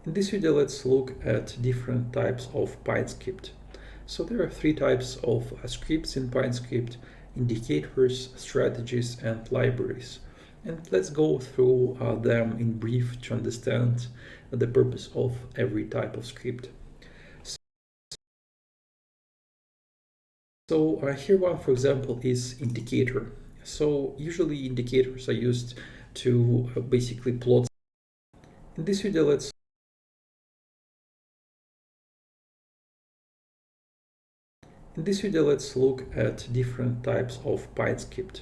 In this video, let's look at different types of PineScript. So there are three types of scripts in PineScript: indicators, strategies, and libraries. And let's go through them in brief to understand the purpose of every type of script. So here one, for example, is indicator. So usually indicators are used to basically plot. In this video, let's look at different types of PineScript.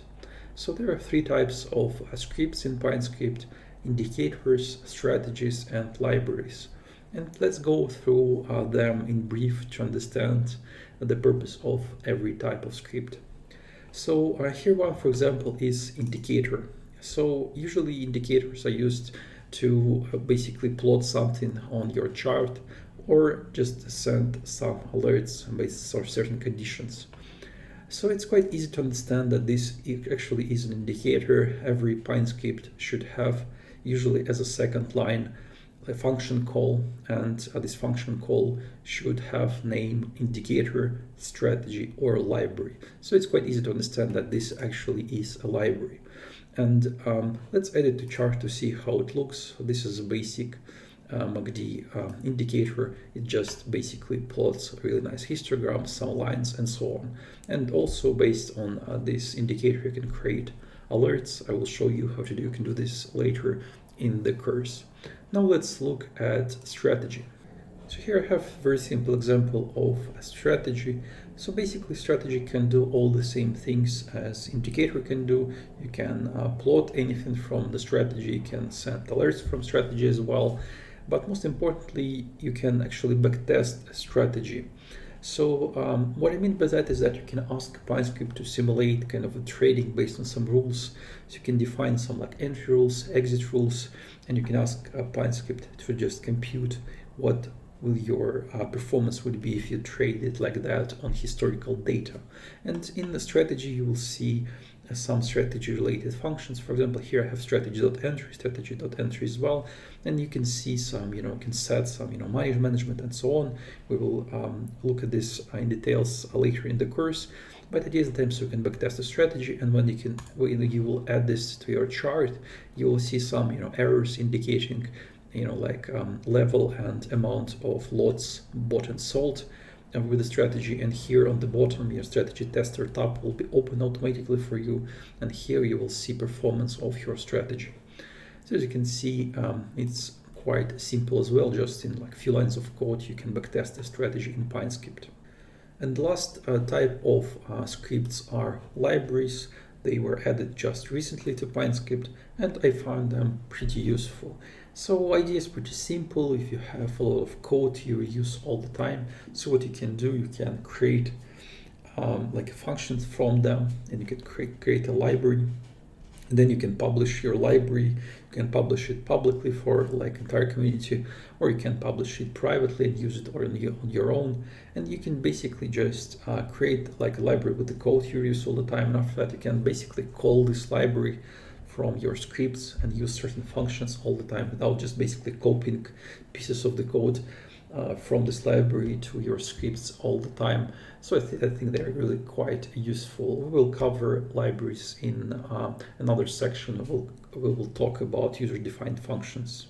So there are three types of scripts in PineScript: indicators, strategies, and libraries. And let's go through them in brief to understand the purpose of every type of script. So here one, for example, is indicator. So usually indicators are used to basically plot something on your chart or just send some alerts based on certain conditions. So it's quite easy to understand that this actually is an indicator. Every PineScript should have, usually as a second line, a function call, and this function call should have name, indicator, strategy, or library. So it's quite easy to understand that this actually is a library. And let's edit the chart to see how it looks. This is a basic MACD indicator. It just basically plots a really nice histogram, some lines, and so on. And also based on this indicator, you can create alerts. I will show you how to do. You can do this later in the course. Now let's look at strategy. So here I have a very simple example of a strategy. So basically strategy can do all the same things as indicator can do. You can plot anything from the strategy, you can send alerts from strategy as well. But most importantly, you can actually backtest a strategy. So what I mean by that is that you can ask PineScript to simulate kind of a trading based on some rules. So you can define some like entry rules, exit rules, and you can ask PineScript to just compute what will your performance would be if you traded like that on historical data. And in the strategy, you will see some strategy related functions. For example, here I have strategy.entry, strategy.entry as well, and you can see some, you can set some, money management and so on. We will look at this in details later in the course, but it is the time so you can backtest the strategy, and when you will add this to your chart, you will see some, errors indicating like level and amount of lots bought and sold with the strategy. And here on the bottom, your strategy tester tab will be open automatically for you, and here you will see performance of your strategy. So as you can see, it's quite simple as well. Just in like a few lines of code, you can backtest the strategy in PineScript. And the last type of scripts are libraries. They were added just recently to PineScript, and I found them pretty useful. So idea is pretty simple. If you have a lot of code you use all the time, so what you can do, you can create like functions from them, and you can create a library. And then you can publish your library. You can publish it publicly for like entire community, or you can publish it privately and use it on your own. And you can basically just create like a library with the code you use all the time. And after that, you can basically call this library from your scripts and use certain functions all the time without just basically copying pieces of the code from this library to your scripts all the time. So I think they're really quite useful. We will cover libraries in another section. We will talk about user-defined functions.